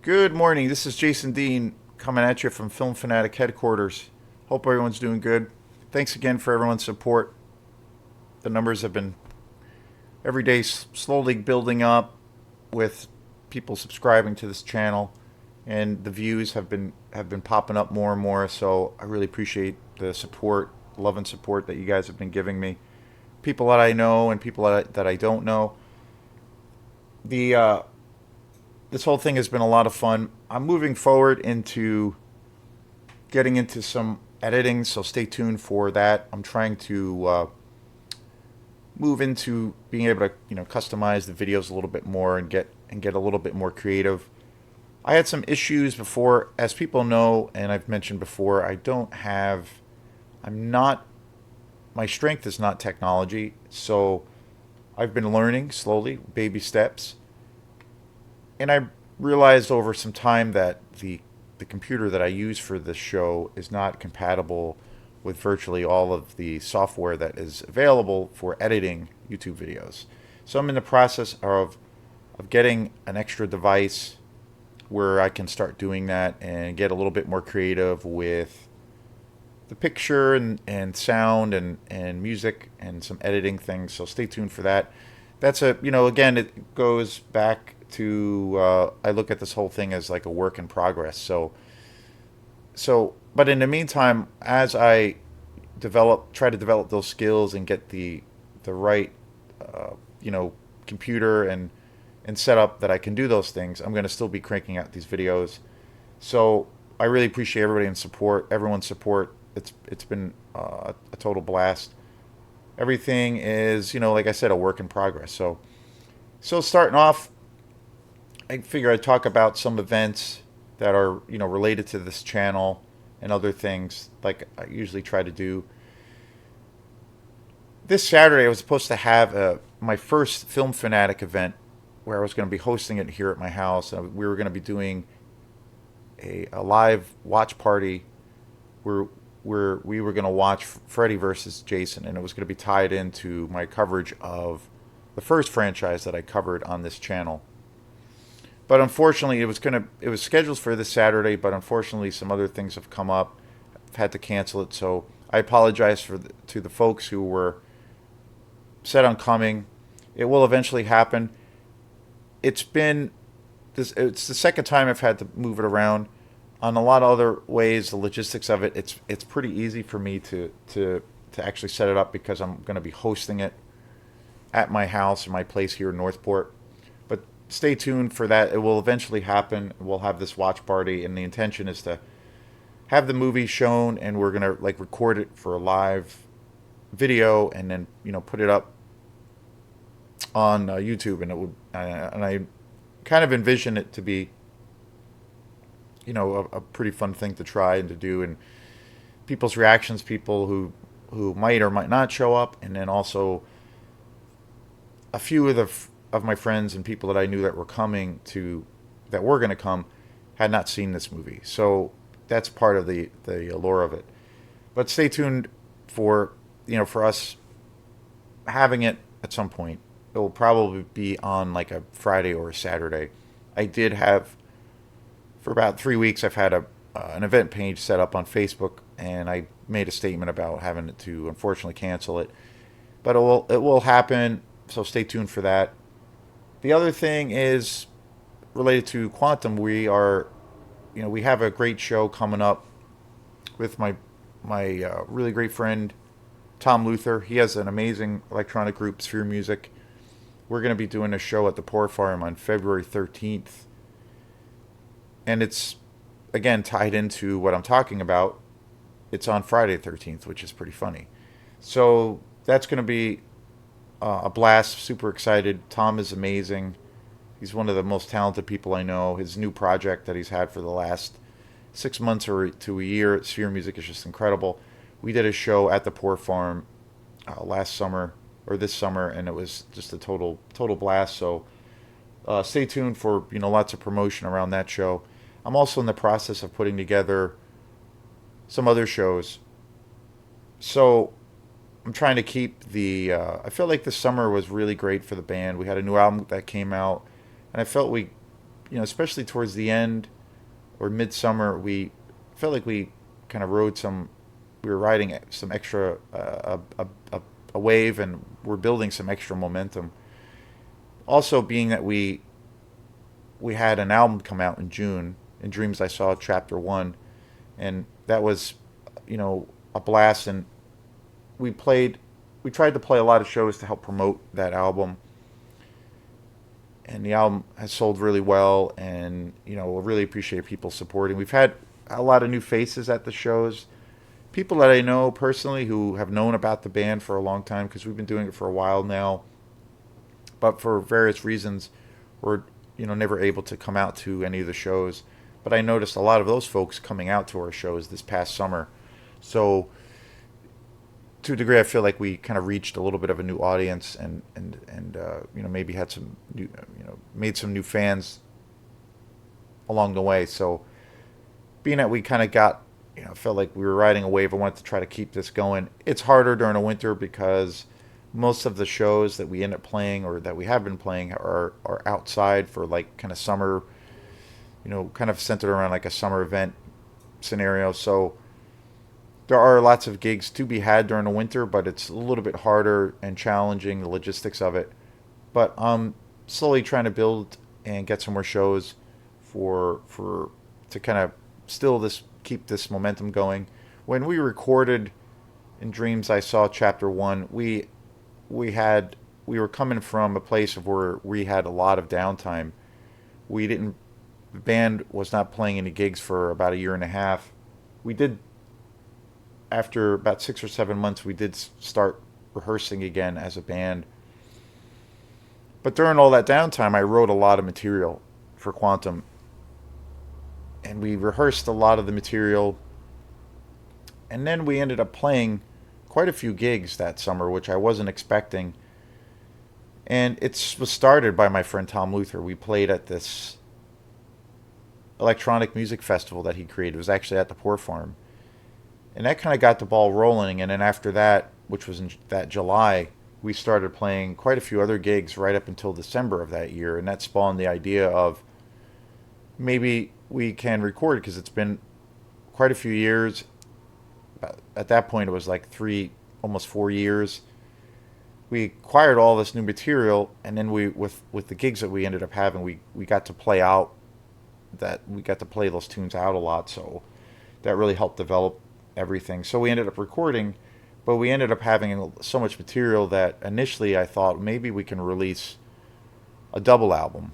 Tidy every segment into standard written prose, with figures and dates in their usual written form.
Good morning. This is Jason Dean coming at you from Film Fanatic headquarters. Hope everyone's doing good. Thanks again for everyone's support. The numbers have been every day slowly building up with people subscribing to this channel, and the views have been popping up more and more. So I really appreciate the support, love and support that you guys have been giving me. People that I know and people that I don't know. The This whole thing has been a lot of fun. I'm moving forward into getting into some editing, so stay tuned for that. I'm trying to move into being able to customize the videos a little bit more and get a little bit more creative. I had some issues before, as people know, and I've mentioned before. I'm not. My strength is not technology, so I've been learning slowly, baby steps, and I realized over some time that the computer that I use for this show is not compatible with virtually all of the software that is available for editing YouTube videos. So I'm in the process of getting an extra device where I can start doing that and get a little bit more creative with the picture and sound and music and some editing things. So stay tuned for that. That's again, it goes back to, I look at this whole thing as like a work in progress. But in the meantime, as I try to develop those skills and get the right, uh, you know, computer and setup that I can do those things, I'm going to still be cranking out these videos. So I really appreciate everyone's support. It's been a total blast. Everything is, like I said, a work in progress. So starting off, I figure I'd talk about some events that are related to this channel and other things like I usually try to do. This Saturday, I was supposed to have my first Film Fanatic event where I was going to be hosting it here at my house. We were going to be doing a live watch party where we were going to watch Freddy versus Jason, and it was going to be tied into my coverage of the first franchise that I covered on this channel. But unfortunately, it was scheduled for this Saturday, but unfortunately, some other things have come up. I've had to cancel it, so I apologize to the folks who were set on coming. It will eventually happen. It's been It's the second time I've had to move it around. On a lot of other ways, the logistics of it, it's pretty easy for me to actually set it up because I'm going to be hosting it at my house or my place here in Northport. But stay tuned for that. It will eventually happen. We'll have this watch party, and the intention is to have the movie shown, and we're gonna like record it for a live video, and then put it up on YouTube, and I kind of envision it to be a pretty fun thing to try and to do, and people's reactions, people who might or might not show up, and then also a few of my friends and people that I knew that were going to come had not seen this movie. So that's part of the allure of it. But stay tuned for for us having it at some point. It will probably be on like a Friday or a Saturday. I did have For about 3 weeks. I've had an event page set up on Facebook, and I made a statement about having to unfortunately cancel it. But it will happen. So stay tuned for that. The other thing is related to Quantum. We have a great show coming up with my really great friend Tom Luther. He has an amazing electronic group, Sphere Music. We're going to be doing a show at the Poor Farm on February 13th, and it's again tied into what I'm talking about. It's on Friday 13th, which is pretty funny. So that's going to be a blast. Super excited. Tom is amazing. He's one of the most talented people I know. His new project that he's had for the last 6 months or to a year at Sphere Music is just incredible. We did a show at the Poor Farm last summer or this summer, and it was just a total blast. So stay tuned for lots of promotion around that show. I'm also in the process of putting together some other shows. So I'm trying to keep the. I felt like this summer was really great for the band. We had a new album that came out, and I felt we especially towards the end or midsummer, we felt like we kind of rode some. We were riding some extra a wave, and we're building some extra momentum. Also, being that we had an album come out in June. In Dreams, I Saw Chapter One, and that was, a blast. And we played. We tried to play a lot of shows to help promote that album, and the album has sold really well. And we really appreciate people supporting. We've had a lot of new faces at the shows, people that I know personally who have known about the band for a long time because we've been doing it for a while now, but for various reasons, we're never able to come out to any of the shows. But I noticed a lot of those folks coming out to our shows this past summer. So to a degree, I feel like we kind of reached a little bit of a new audience, and maybe had some new, made some new fans along the way. So being that we kind of got, felt like we were riding a wave, I wanted to try to keep this going. It's harder during the winter because most of the shows that we end up playing or that we have been playing are outside for like kind of summer, kind of centered around like a summer event scenario. So there are lots of gigs to be had during the winter, but it's a little bit harder and challenging, the logistics of it. But I'm slowly trying to build and get some more shows for to kind of still this keep this momentum going. When we recorded in Dreams I Saw Chapter One, we were coming from a place of where we had a lot of downtime. We didn't The band was not playing any gigs for about a year and a half. We did After about 6 or 7 months, we did start rehearsing again as a band. But during all that downtime, I wrote a lot of material for Quantum, and we rehearsed a lot of the material. And then we ended up playing quite a few gigs that summer, which I wasn't expecting. And it was started by my friend Tom Luther. We played at this electronic music festival that he created. It was actually at the Poor Farm. And that kind of got the ball rolling. And then after that, which was in that July, we started playing quite a few other gigs right up until December of that year. And that spawned the idea of maybe we can record, because it's been quite a few years. At that point, it was like almost 4 years. We acquired all this new material, and then with the gigs that we ended up having, we got to play out we got to play those tunes out a lot. So that really helped develop everything. So we ended up recording, but we ended up having so much material that initially I thought maybe we can release a double album.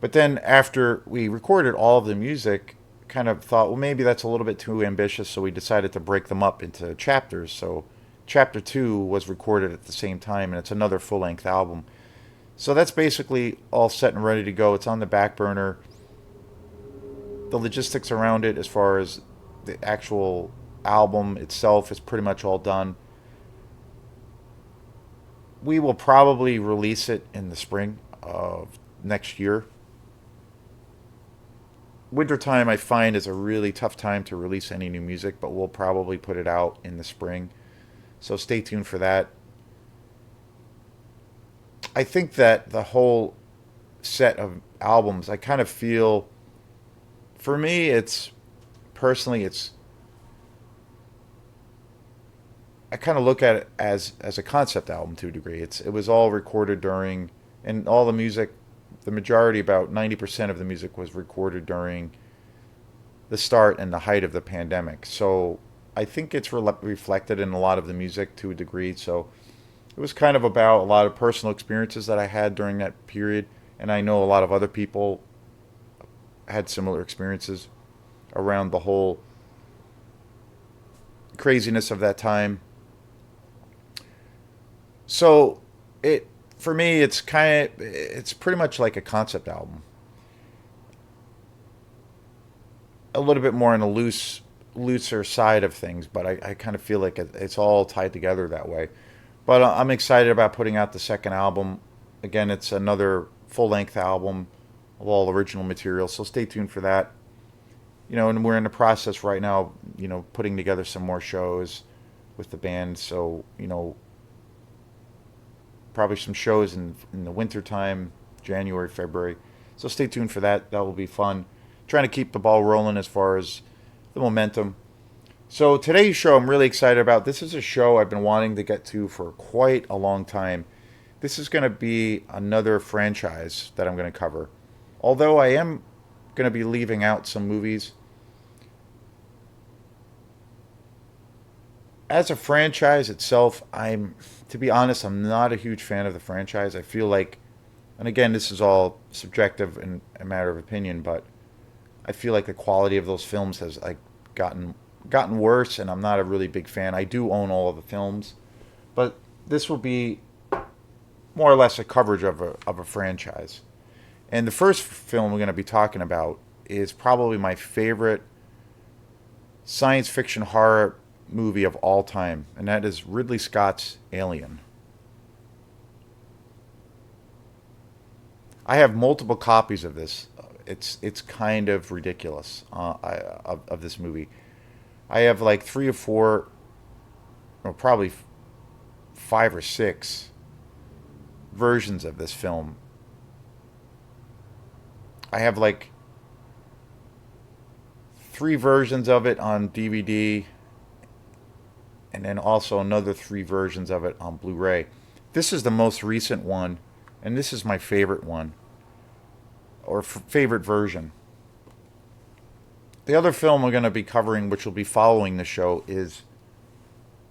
But then after we recorded all of the music, kind of thought, well, maybe that's a little bit too ambitious, so we decided to break them up into chapters. So Chapter 2 was recorded at the same time, and it's another full-length album. So that's basically all set and ready to go. It's on the back burner. The logistics around it, as far as the actual album itself, is pretty much all done. We will probably release it in the spring of next year. Wintertime, I find, is a really tough time to release any new music, but we'll probably put it out in the spring. So stay tuned for that. I think that the whole set of albums, I kind of feel, for me, personally, I kind of look at it as a concept album to a degree. It was all recorded during, and all the music, the majority, about 90% of the music, was recorded during the start and the height of the pandemic. So I think it's reflected in a lot of the music to a degree. So it was kind of about a lot of personal experiences that I had during that period, and I know a lot of other people had similar experiences around the whole craziness of that time. So for me, it's pretty much like a concept album, a little bit more on a looser side of things, but I kind of feel like it's all tied together that way. But I'm excited about putting out the second album. Again, it's another full-length album of all original material, so stay tuned for that. And we're in the process right now, putting together some more shows with the band. So, probably some shows in the wintertime, January, February. So stay tuned for that. That will be fun. Trying to keep the ball rolling as far as the momentum. So today's show I'm really excited about. This is a show I've been wanting to get to for quite a long time. This is going to be another franchise that I'm going to cover. Although I am going to be leaving out some movies. As a franchise itself, to be honest, I'm not a huge fan of the franchise. I feel like, and again, this is all subjective and a matter of opinion, but I feel like the quality of those films has like gotten worse, and I'm not a really big fan. I do own all of the films, but this will be more or less a coverage of a franchise. And the first film we're going to be talking about is probably my favorite science fiction horror movie of all time, and that is Ridley Scott's Alien. I have multiple copies of this. It's kind of ridiculous of this movie. I have like 3 or 4, or probably 5 or 6 versions of this film. I have like 3 versions of it on DVD, and then also another 3 versions of it on Blu-ray. This is the most recent one, and this is my favorite one, or favorite version. The other film we're going to be covering, which will be following the show, is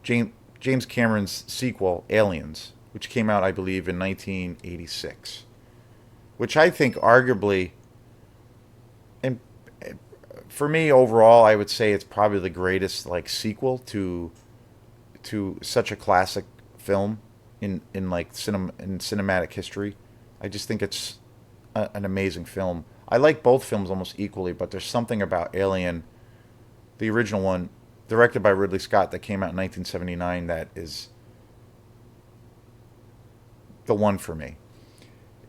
James Cameron's sequel, Aliens, which came out, I believe, in 1986. Which I think arguably, and for me overall, I would say it's probably the greatest like sequel to such a classic film in like cinematic history. I just think it's an amazing film. I like both films almost equally, but there's something about Alien, the original one, directed by Ridley Scott, that came out in 1979, that is the one for me.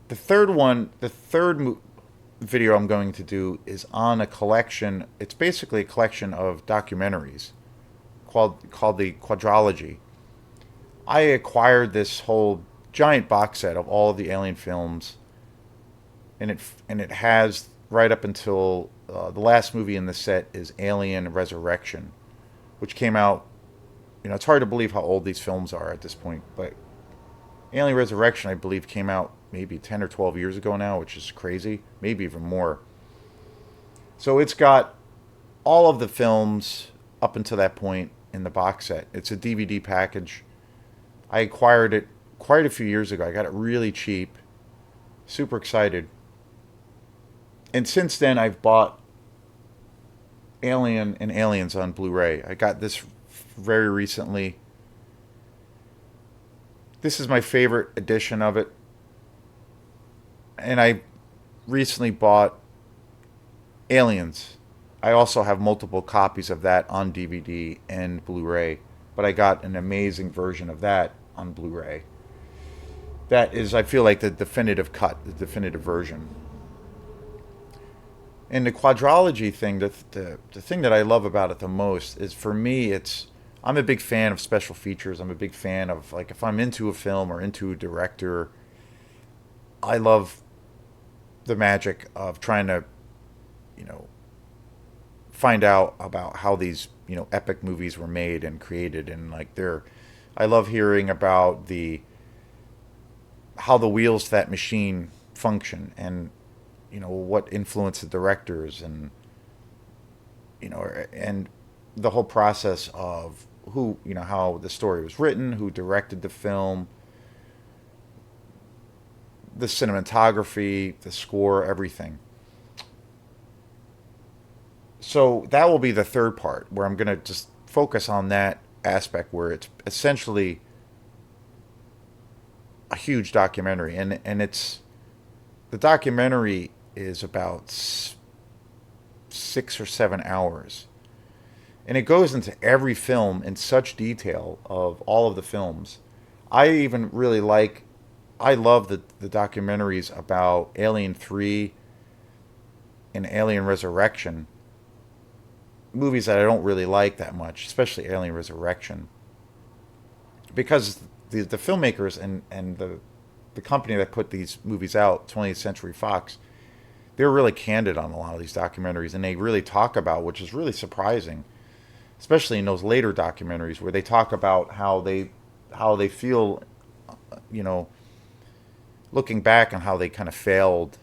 The third video I'm going to do is on a collection. It's basically a collection of documentaries called the Quadrilogy. I acquired this whole giant box set of all of the Alien films, and it has right up until the last movie in the set is Alien Resurrection, which came out. It's hard to believe how old these films are at this point, but Alien Resurrection, I believe, came out maybe 10 or 12 years ago now, which is crazy, maybe even more. So it's got all of the films up until that point in the box set. It's a DVD package. I acquired it quite a few years ago. I got it really cheap. Super excited. And since then, I've bought Alien and Aliens on Blu-ray. I got this very recently. This is my favorite edition of it. And I recently bought Aliens. I also have multiple copies of that on DVD and Blu-ray, but I got an amazing version of that on Blu-ray. That is, I feel like, the definitive cut, the definitive version. And the quadrilogy thing, the thing that I love about it the most is, for me, I'm a big fan of special features. I'm a big fan of, like, if I'm into a film or into a director, I love the magic of trying to, find out about how these, epic movies were made and created, and like I love hearing about how the wheels to that machine function, and what influenced the directors, and and the whole process of how the story was written, who directed the film, the cinematography, the score, everything. So that will be the third part, where I'm going to just focus on that aspect, where it's essentially a huge documentary, and the documentary is about 6 or 7 hours, and it goes into every film in such detail of all of the films. I love the documentaries about Alien 3 and Alien Resurrection, movies that I don't really like that much, especially Alien Resurrection, because the filmmakers and the company that put these movies out, 20th Century Fox, they're really candid on a lot of these documentaries, and they really talk about, which is really surprising, especially in those later documentaries where they talk about how they feel, you know, looking back on how they kind of failed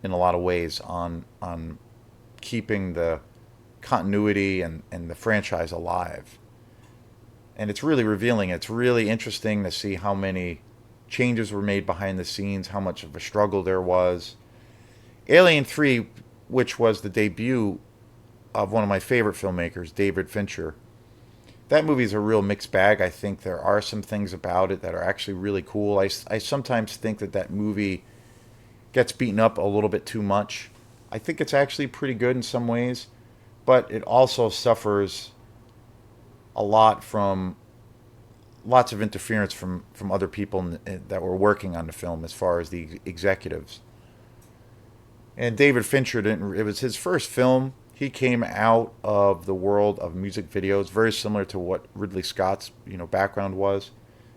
in a lot of ways on keeping the continuity and the franchise alive. And it's really revealing. It's really interesting to see how many changes were made behind the scenes, how much of a struggle there was. Alien 3, which was the debut of one of my favorite filmmakers, David Fincher. That movie's a real mixed bag. I think there are some things about it that are actually really cool. I sometimes think that movie gets beaten up a little bit too much. I think it's actually pretty good in some ways, but it also suffers a lot from lots of interference from other people that were working on the film as far as the executives. And David Fincher didn't. It was his first film. He came out of the world of music videos, very similar to what Ridley Scott's background was,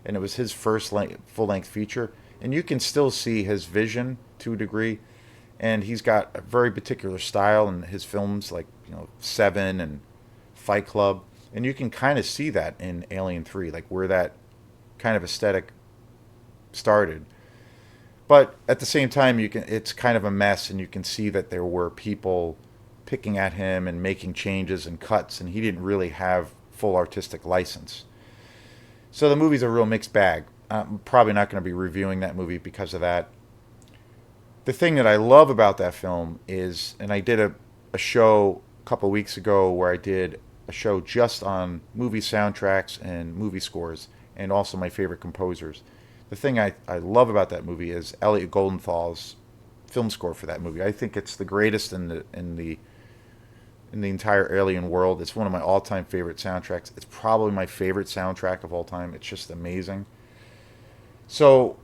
and it was his first full length feature. And you can still see his vision to a degree, and he's got a very particular style in his films, like Seven and Fight Club, and you can kind of see that in Alien 3, like where that kind of aesthetic started. But at the same time, it's kind of a mess, and you can see that there were people picking at him and making changes and cuts, and he didn't really have full artistic license. So the movie's a real mixed bag. I'm probably not going to be reviewing that movie because of that. The thing that I love about that film is, and I did a show a couple of weeks ago where I did a show just on movie soundtracks and movie scores, and also my favorite composers. The thing I love about that movie is Elliot Goldenthal's film score for that movie. I think it's the greatest in the entire Alien world. It's one of my all-time favorite soundtracks. It's probably my favorite soundtrack of all time. It's just amazing. So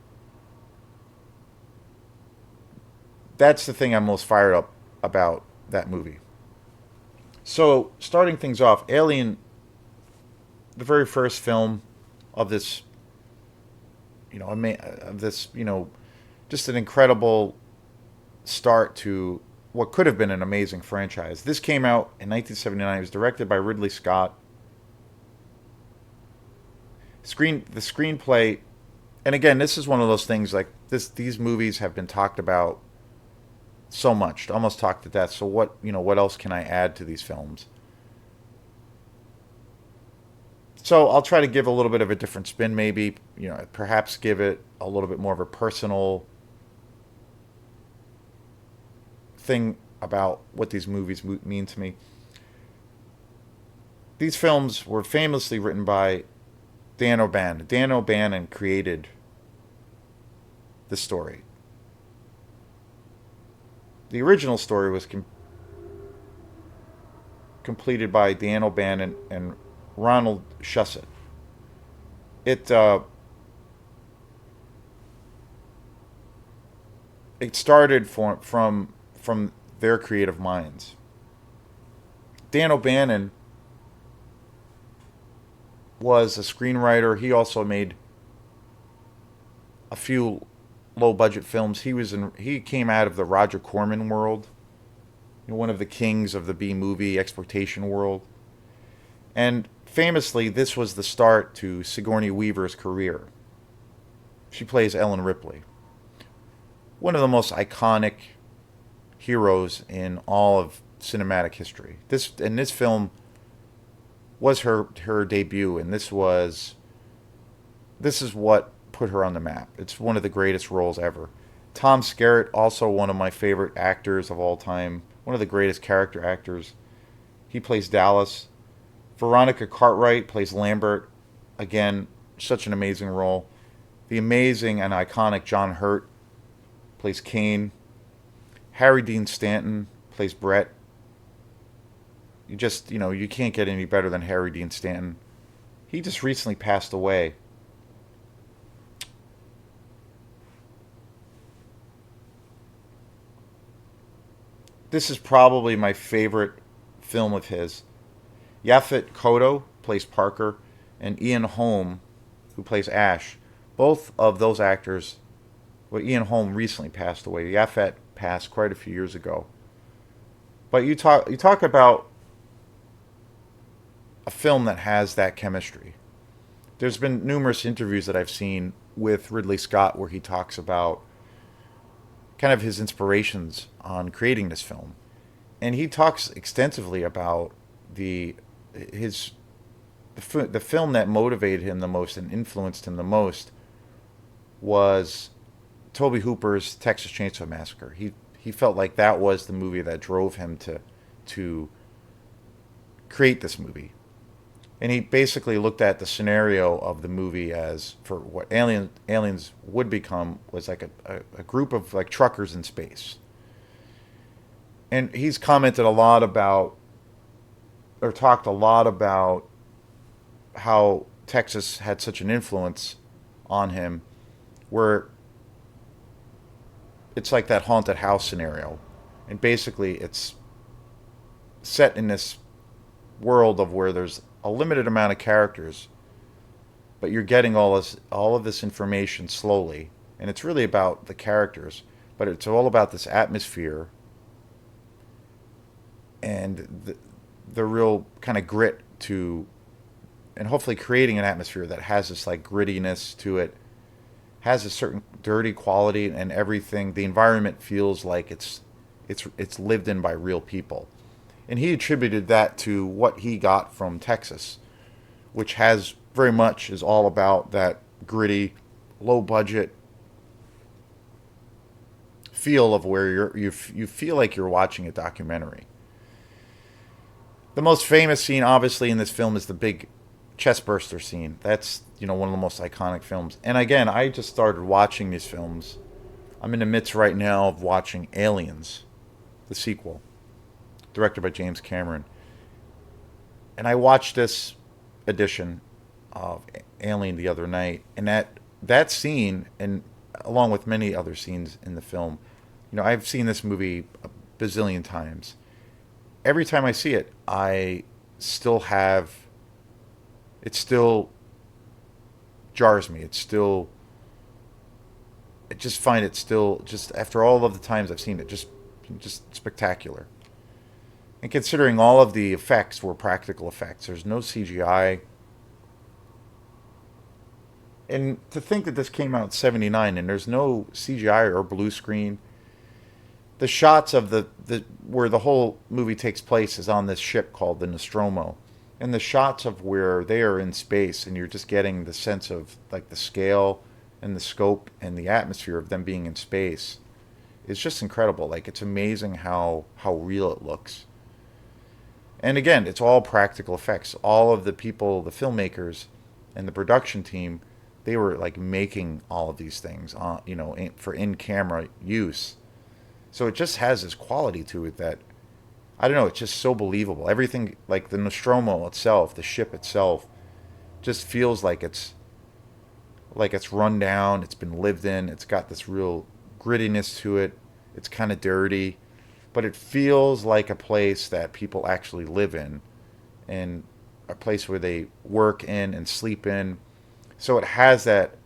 that's the thing I'm most fired up about that movie. So starting things off, Alien, the very first film of this, just an incredible start to what could have been an amazing franchise. This came out in 1979. It was directed by Ridley Scott. The screenplay, and again, this is one of those things like this. These movies have been talked about so much, almost talked to death. So what else can I add to these films? So I'll try to give a little bit of a different spin, maybe, perhaps give it a little bit more of a personal thing about what these movies mean to me. These films were famously written by Dan O'Bannon. Dan O'Bannon created the story. The original story was completed by Dan O'Bannon and Ronald Shusett. It started from their creative minds. Dan O'Bannon was a screenwriter. He also made a few low budget films. He came out of the Roger Corman world, one of the kings of the B movie exploitation world. And famously, this was the start to Sigourney Weaver's career. She plays Ellen Ripley, one of the most iconic heroes in all of cinematic history. This film was her debut, and this is what put her on the map. It's one of the greatest roles ever. Tom Skerritt, also one of my favorite actors of all time, one of the greatest character actors. He plays Dallas. Veronica Cartwright plays Lambert. Again, such an amazing role. The amazing and iconic John Hurt plays Kane. Harry Dean Stanton plays Brett. You can't get any better than Harry Dean Stanton. He just recently passed away. This is probably my favorite film of his. Yaphet Kotto plays Parker, and Ian Holm, who plays Ash. Both of those actors, Ian Holm recently passed away. Yaphet passed quite a few years ago. But you talk about a film that has that chemistry. There's been numerous interviews that I've seen with Ridley Scott where he talks about kind of his inspirations on creating this film, and he talks extensively about the his the film that motivated him the most and influenced him the most was Tobe Hooper's Texas Chainsaw Massacre. He felt like that was the movie that drove him to create this movie. And he basically looked at the scenario of the movie as for what aliens would become was like a group of like truckers in space. And he's commented a lot about or talked a lot about how Texas had such an influence on him where it's like that haunted house scenario. And basically it's set in this world of where there's a limited amount of characters, but you're getting all of this information slowly, and it's really about the characters, but it's all about this atmosphere and the real kind of grit to, and hopefully creating an atmosphere that has this like grittiness to it, has a certain dirty quality, and everything. The environment feels like it's lived in by real people. And he attributed that to what he got from Texas, which has very much is all about that gritty, low budget feel of where you feel like you're watching a documentary. The most famous scene, obviously, in this film is the big chestburster scene. That's one of the most iconic films. And again, I just started watching these films. I'm in the midst right now of watching Aliens, the sequel, directed by James Cameron. And I watched this edition of Alien the other night, and that scene, and along with many other scenes in the film, I've seen this movie a bazillion times. Every time I see it, I still have, it still jars me. I just find it still, just after all of the times I've seen it, just spectacular. And considering all of the effects were practical effects, there's no CGI. And to think that this came out in '79 and there's no CGI or blue screen. The shots of the where the whole movie takes place is on this ship called the Nostromo. And the shots of where they are in space, and you're just getting the sense of like the scale and the scope and the atmosphere of them being in space. It's just incredible. Like, it's amazing how real it looks. And again, it's all practical effects. All of the people, the filmmakers and the production team, they were like making all of these things, for in-camera use. So it just has this quality to it that, I don't know, it's just so believable. Everything, like the Nostromo itself, the ship itself, just feels like it's run down, it's been lived in, it's got this real grittiness to it. It's kind of dirty, but it feels like a place that people actually live in, and a place where they work in and sleep in. So it has that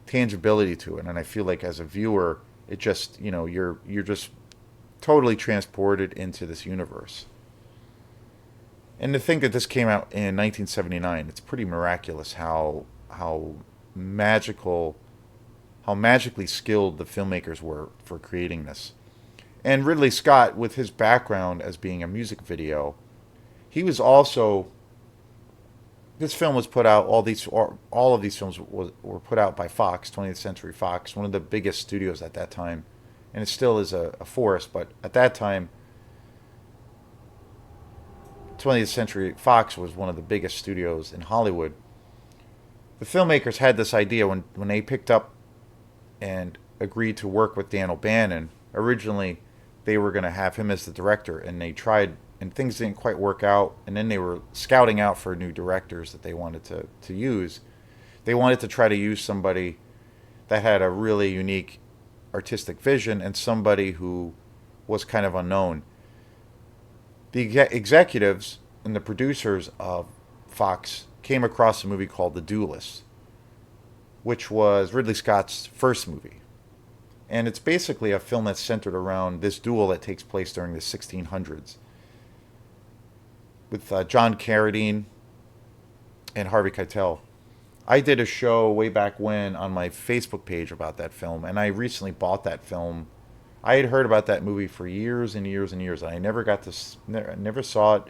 tangibility to it, and I feel like as a viewer, it just, you're just totally transported into this universe. And to think that this came out in 1979, it's pretty miraculous how magical, how magically skilled the filmmakers were for creating this. And Ridley Scott, with his background as being a music video, he was also, this film was put out, all of these films were put out by Fox, 20th Century Fox, one of the biggest studios at that time. And it still is a force, but at that time, 20th Century Fox was one of the biggest studios in Hollywood. The filmmakers had this idea when they picked up and agreed to work with Dan O'Bannon. Originally, they were going to have him as the director, and they tried, and things didn't quite work out, and then they were scouting out for new directors that they wanted to use. They wanted to try to use somebody that had a really unique artistic vision and somebody who was kind of unknown. The executives and the producers of Fox came across a movie called The Duelist, which was Ridley Scott's first movie. And it's basically a film that's centered around this duel that takes place during the 1600s with John Carradine and Harvey Keitel. I did a show way back when on my Facebook page about that film, and I recently bought that film. I had heard about that movie for years and years and years, and I never got to, never saw it.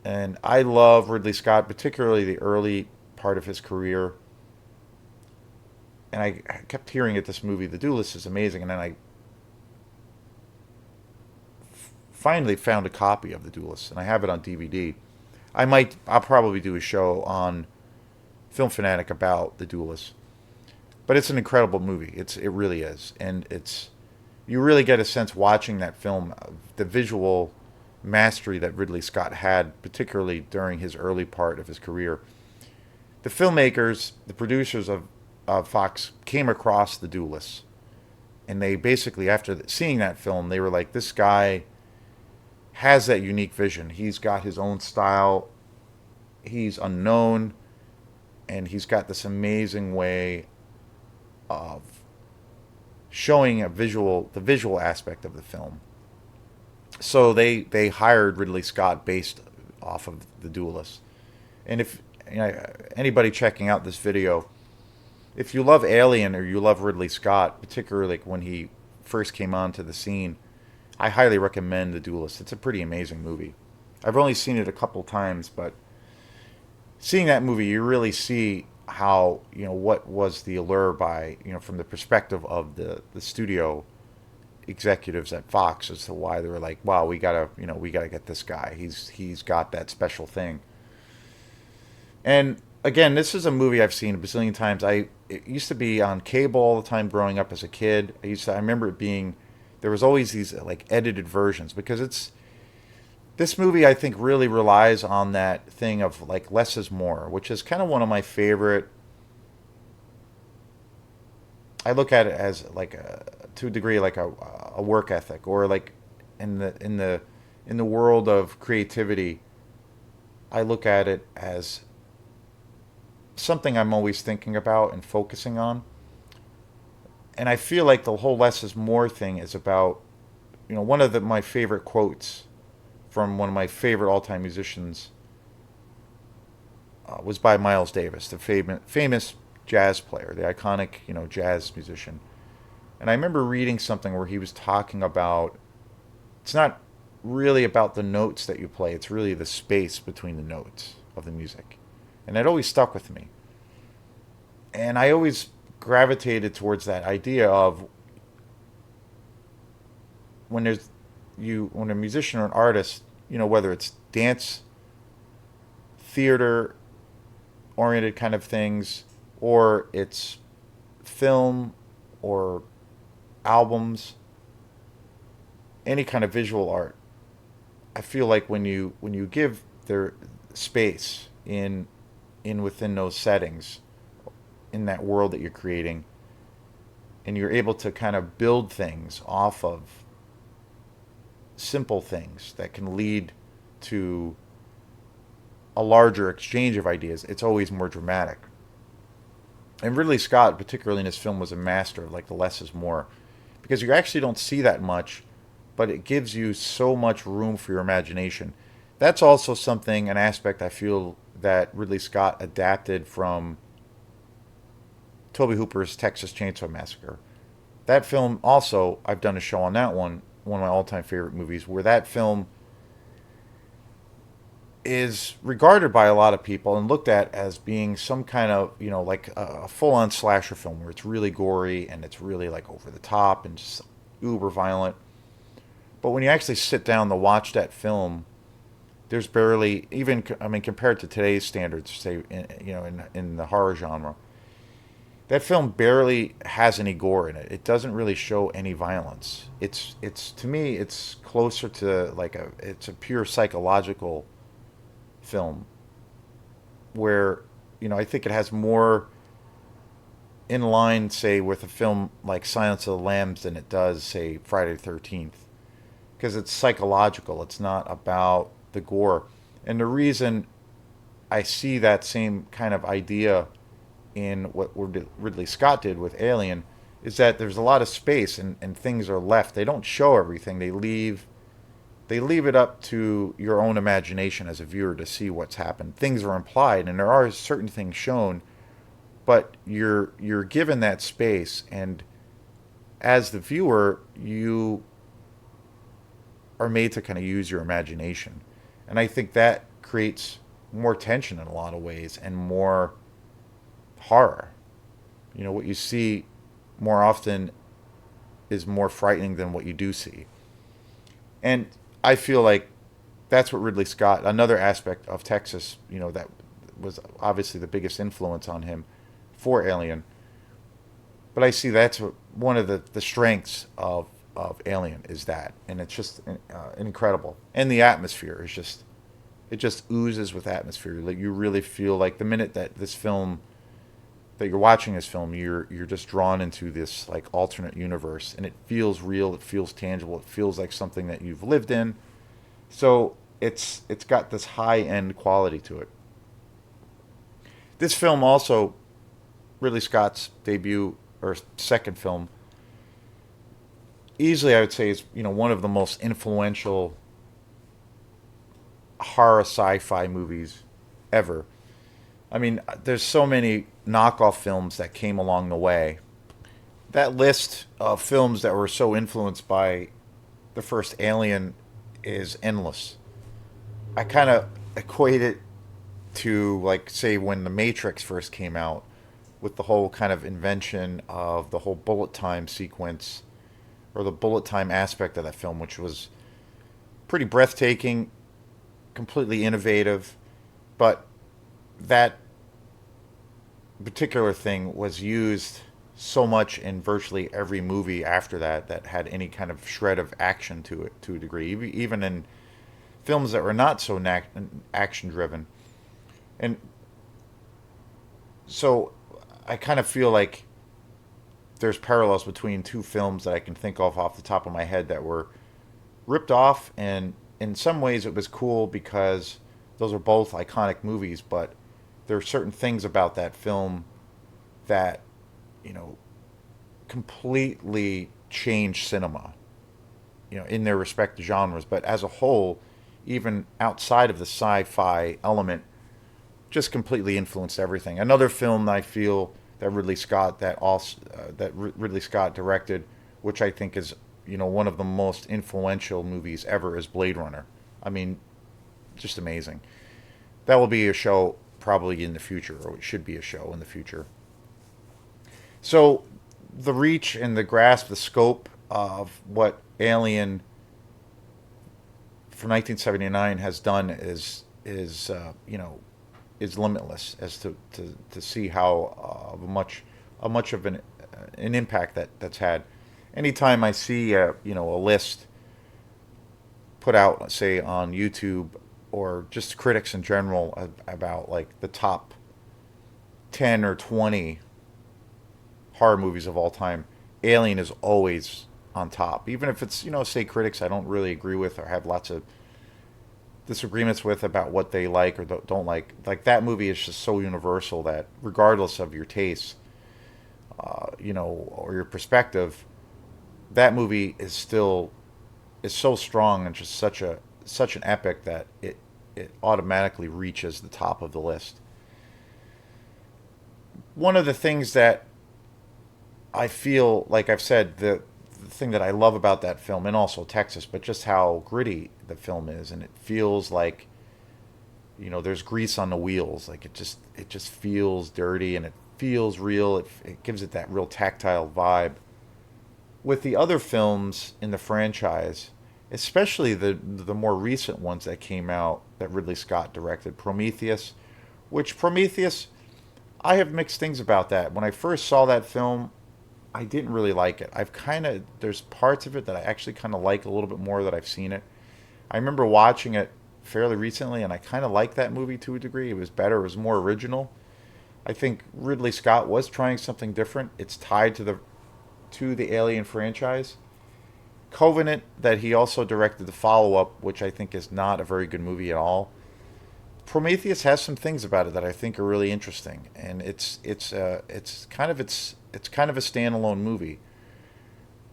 And I love Ridley Scott, particularly the early part of his career. And I kept hearing it. This movie, The Duelist, is amazing. And then I finally found a copy of The Duelist, and I have it on DVD. I'll probably do a show on Film Fanatic about The Duelist. But it's an incredible movie. It really is, and you really get a sense watching that film of the visual mastery that Ridley Scott had, particularly during his early part of his career. The filmmakers, the producers of Fox, came across The Duelist, and they basically, after seeing that film, they were like, "This guy has that unique vision. He's got his own style. He's unknown, and he's got this amazing way of showing the visual aspect of the film." So they hired Ridley Scott based off of The Duelist. And if anybody checking out this video, if you love Alien or you love Ridley Scott, particularly like when he first came onto the scene, I highly recommend The Duelist. It's a pretty amazing movie. I've only seen it a couple times, but seeing that movie, you really see how, what was the allure by, from the perspective of the studio executives at Fox, as to why they were like, wow, we gotta get this guy. He's got that special thing. And again, this is a movie I've seen a bazillion times. It used to be on cable all the time growing up as a kid. I remember it being, there was always these like edited versions, because this movie, I think, really relies on that thing of like less is more, which is kind of one of my favorite. I look at it as like to a degree like a work ethic, or like in the world of creativity, I look at it as something I'm always thinking about and focusing on. And I feel like the whole less is more thing is about, one of my favorite quotes from one of my favorite all-time musicians was by Miles Davis, the famous jazz player, the iconic, jazz musician. And I remember reading something where he was talking about, it's not really about the notes that you play, it's really the space between the notes of the music. And it always stuck with me. And I always gravitated towards that idea of when when a musician or an artist, whether it's dance, theater oriented kind of things, or it's film or albums, any kind of visual art, I feel like when you give their space in within those settings, in that world that you're creating, and you're able to kind of build things off of simple things that can lead to a larger exchange of ideas, it's always more dramatic. And Ridley Scott, particularly in his film, was a master of like the less is more, because you actually don't see that much, but it gives you so much room for your imagination. That's also something, an aspect I feel that Ridley Scott adapted from Tobe Hooper's Texas Chainsaw Massacre. That film also, I've done a show on that one of my all-time favorite movies, where that film is regarded by a lot of people and looked at as being some kind of, like a full-on slasher film where it's really gory and it's really like over the top and just uber violent. But when you actually sit down to watch that film, there's barely even, I mean, compared to today's standards, say, in the horror genre, that film barely has any gore in it. It doesn't really show any violence. It's to me, it's closer to like it's a pure psychological film where, I think it has more in line, say, with a film like Silence of the Lambs than it does, say, Friday the 13th, because it's psychological. It's not about the gore. And the reason I see that same kind of idea in what Ridley Scott did with Alien is that there's a lot of space and things are left. They don't show everything. They leave it up to your own imagination as a viewer to see what's happened. Things are implied and there are certain things shown, but you're given that space, and as the viewer you are made to kind of use your imagination. And I think that creates more tension in a lot of ways and more horror. What you see more often is more frightening than what you do see. And I feel like that's what Ridley Scott, another aspect of Texas, that was obviously the biggest influence on him for Alien. But I see that's one of the strengths of Alien is that, and it's just incredible. And the atmosphere is just, it just oozes with atmosphere. Like you really feel like the minute that this film, that you're watching this film, you're just drawn into this like alternate universe, and it feels real. It feels tangible. It feels like something that you've lived in. So it's got this high end quality to it. This film also, Ridley Scott's debut or second film, easily I would say is one of the most influential horror sci-fi movies ever. I mean, there's so many knockoff films that came along the way. That list of films that were so influenced by the first Alien is endless. I kind of equate it to, like, say, when The Matrix first came out, with the whole kind of invention of the whole bullet time sequence, or the bullet time aspect of that film, which was pretty breathtaking, completely innovative, but that particular thing was used so much in virtually every movie after that that had any kind of shred of action to it, to a degree, even in films that were not so action driven. And so I kind of feel like there's parallels between two films that I can think of off the top of my head that were ripped off, and in some ways it was cool because those are both iconic movies, but there are certain things about that film that, completely changed cinema, in their respective genres. But as a whole, even outside of the sci-fi element, just completely influenced everything. Another film that I feel that Ridley Scott directed, which I think is one of the most influential movies ever, is Blade Runner. I mean, just amazing. That will be a show probably in the future, or it should be a show in the future. So the reach and the grasp, the scope of what Alien from 1979 has done is limitless as to see how much of an impact that's had. Anytime I see a list put out, say on YouTube, or just critics in general, about like the top 10 or 20 horror movies of all time, Alien is always on top. Even if it's, say critics I don't really agree with or have lots of disagreements with about what they like or don't like. Like, that movie is just so universal that regardless of your taste, or your perspective, that movie is so strong and just such an epic that it automatically reaches the top of the list. One of the things that I feel like I've said, the thing that I love about that film, and also Texas, but just how gritty the film is, and it feels like there's grease on the wheels. Like, it just feels dirty and it feels real. It gives it that real tactile vibe. With the other films in the franchise, especially the more recent ones that came out that Ridley Scott directed, Prometheus, I have mixed things about that. When I first saw that film, I didn't really like it. There's parts of it that I actually kind of like a little bit more that I've seen it. I remember watching it fairly recently, and I kind of liked that movie to a degree. It was better. It was more original. I think Ridley Scott was trying something different. It's tied to the Alien franchise. Covenant, that he also directed the follow-up, which I think is not a very good movie at all. Prometheus has some things about it that I think are really interesting, and it's kind of a standalone movie.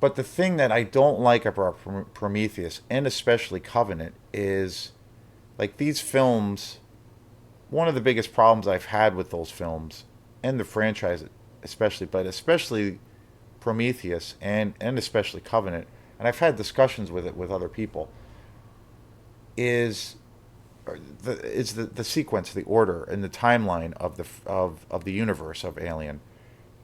But the thing that I don't like about Prometheus, and especially Covenant, is like these films. One of the biggest problems I've had with those films and the franchise, especially, but especially Prometheus and especially Covenant, and I've had discussions with it with other people, is the sequence, the order, and the timeline of the universe of Alien.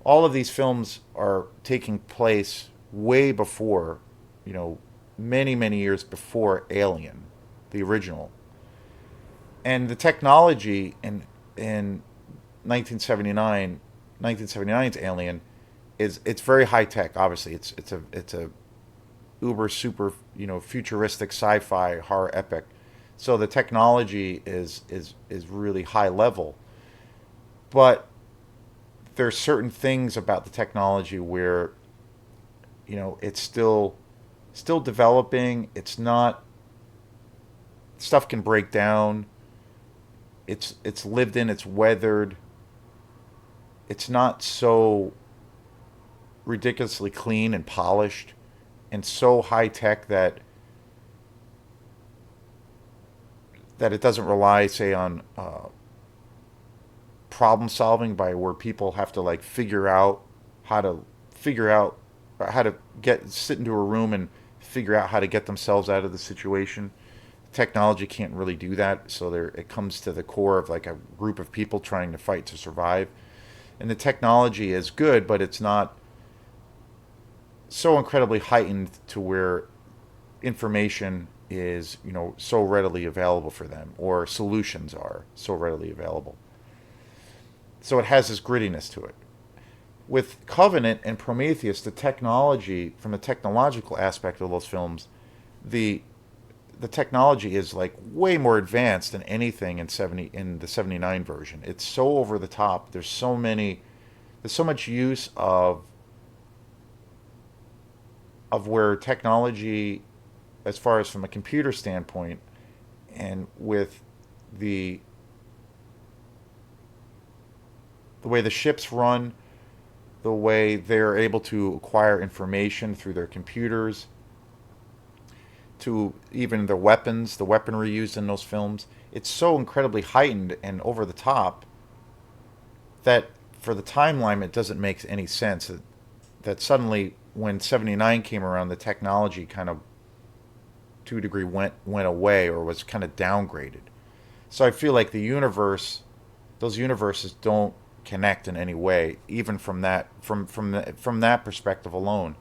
All of these films are taking place way before, you know, many years before Alien, the original, and the technology in 1979, 1979's Alien is it's very high tech. Obviously, it's a uber super, you know, futuristic sci-fi horror epic. So the technology is really high level, but there's certain things about the technology where, you know, it's still developing. It's not, stuff can break down. It's lived in, it's weathered. It's not so ridiculously clean and polished and so high tech that it doesn't rely, say, on problem solving by where people have to like how to figure out how to get sit into a room and figure out how to get themselves out of the situation. Technology can't really do that, so there it comes to the core of like a group of people trying to fight to survive. And the technology is good, but it's not so incredibly heightened to where information is, you know, so readily available for them, or solutions are so readily available. So it has this grittiness to it. With Covenant and Prometheus, the technology, from the technological aspect of those films, the the technology is like way more advanced than anything in the 79 version. It's so over the top. There's so much use of where technology, as far as from a computer standpoint, and with the the way the ships run, the way they're able to acquire information through their computers, to even the weapons, the weaponry used in those films. It's so incredibly heightened and over the top that for the timeline it doesn't make any sense. That suddenly, when 79 came around, the technology kind of, to a degree, went away or was kind of downgraded. So I feel like those universes don't connect in any way, even from that perspective alone.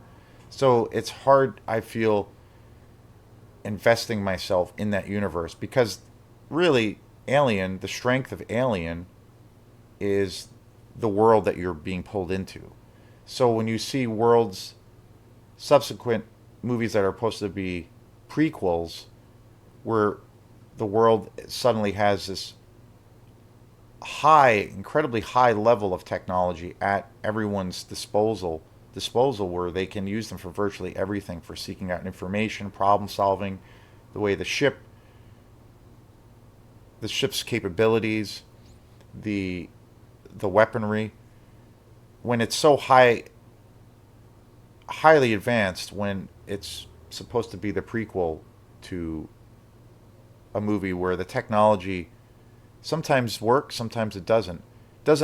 So it's hard, I feel, investing myself in that universe, because really, Alien, the strength of Alien is the world that you're being pulled into. So when you see worlds, subsequent movies that are supposed to be prequels, where the world suddenly has this incredibly high level of technology at everyone's disposal, where they can use them for virtually everything, for seeking out information, problem solving, the way the ship's capabilities, the weaponry. When it's so highly advanced, when it's supposed to be the prequel to a movie where the technology sometimes works, sometimes it doesn't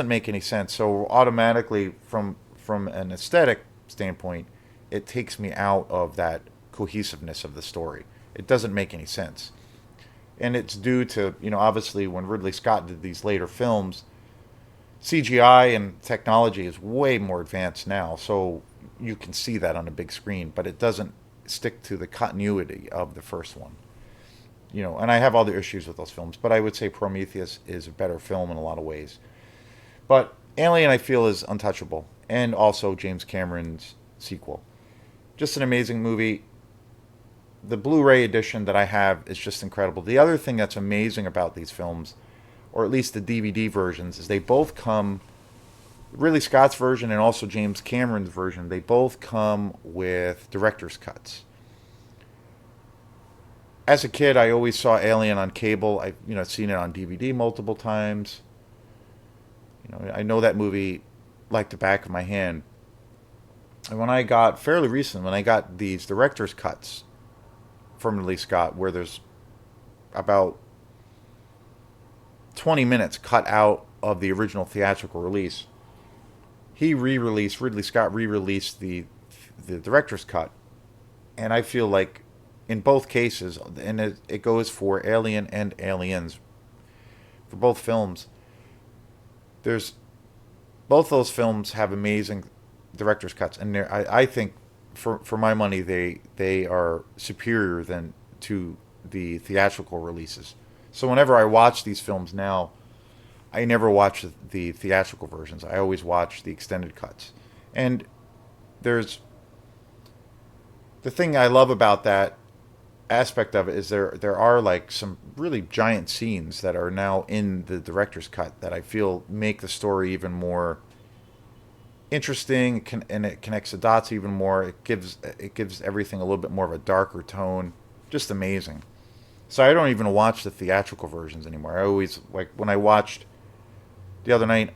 make any sense. So automatically, from an aesthetic standpoint, it takes me out of that cohesiveness of the story. It doesn't make any sense. And it's due to, obviously, when Ridley Scott did these later films, CGI and technology is way more advanced now, so you can see that on a big screen, but it doesn't stick to the continuity of the first one. And I have other issues with those films, but I would say Prometheus is a better film in a lot of ways. But Alien, I feel, is untouchable, and also James Cameron's sequel. Just an amazing movie. The Blu-ray edition that I have is just incredible. The other thing that's amazing about these films, or at least the DVD versions, is they both come, Ridley Scott's version and also James Cameron's version, they both come with director's cuts. as a kid, I always saw Alien on cable. I, seen it on DVD multiple times. I know that movie like the back of my hand. And when I got fairly recent, when I got these director's cuts from Ridley Scott, where there's about 20 minutes cut out of the original theatrical release, Ridley Scott re-released the director's cut, and I feel like in both cases, and it goes for Alien and Aliens, for both films, there's both those films have amazing director's cuts, and I think for my money they are superior than to the theatrical releases. So whenever I watch these films now, I never watch the theatrical versions. I always watch the extended cuts. And there's the thing I love about that aspect of it is there are like some really giant scenes that are now in the director's cut that I feel make the story even more interesting, and it connects the dots even more. It gives everything a little bit more of a darker tone. Just amazing. So I don't even watch the theatrical versions anymore. I always, like, when I watched the other night,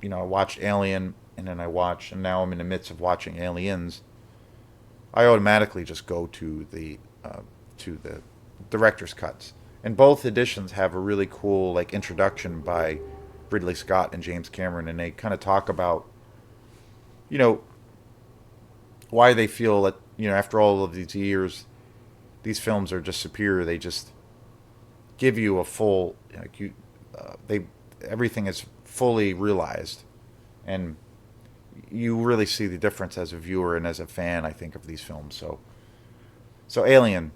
I watched Alien, and then and now I'm in the midst of watching Aliens. I automatically just go to the director's cuts, and both editions have a really cool like introduction by Ridley Scott and James Cameron, and they kind of talk about you know why they feel that after all of these years, these films are just superior. They just give you a full they everything is fully realized, and you really see the difference as a viewer and as a fan, I think, of these films. So Alien,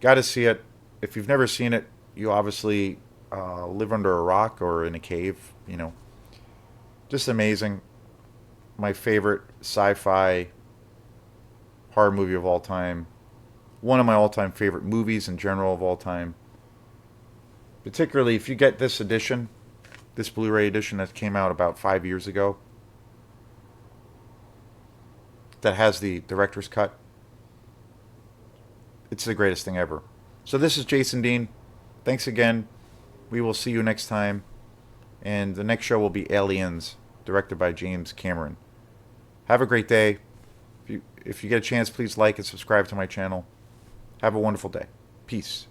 got to see it. If you've never seen it, you obviously live under a rock or in a cave. Just amazing. My favorite sci-fi horror movie of all time. One of my all-time favorite movies in general of all time. Particularly if you get this edition, this Blu-ray edition that came out about 5 years ago, that has the director's cut. It's the greatest thing ever. So this is Jason Dean. Thanks again. We will see you next time. And the next show will be Aliens, directed by James Cameron. Have a great day. If you get a chance, please like and subscribe to my channel. Have a wonderful day. Peace.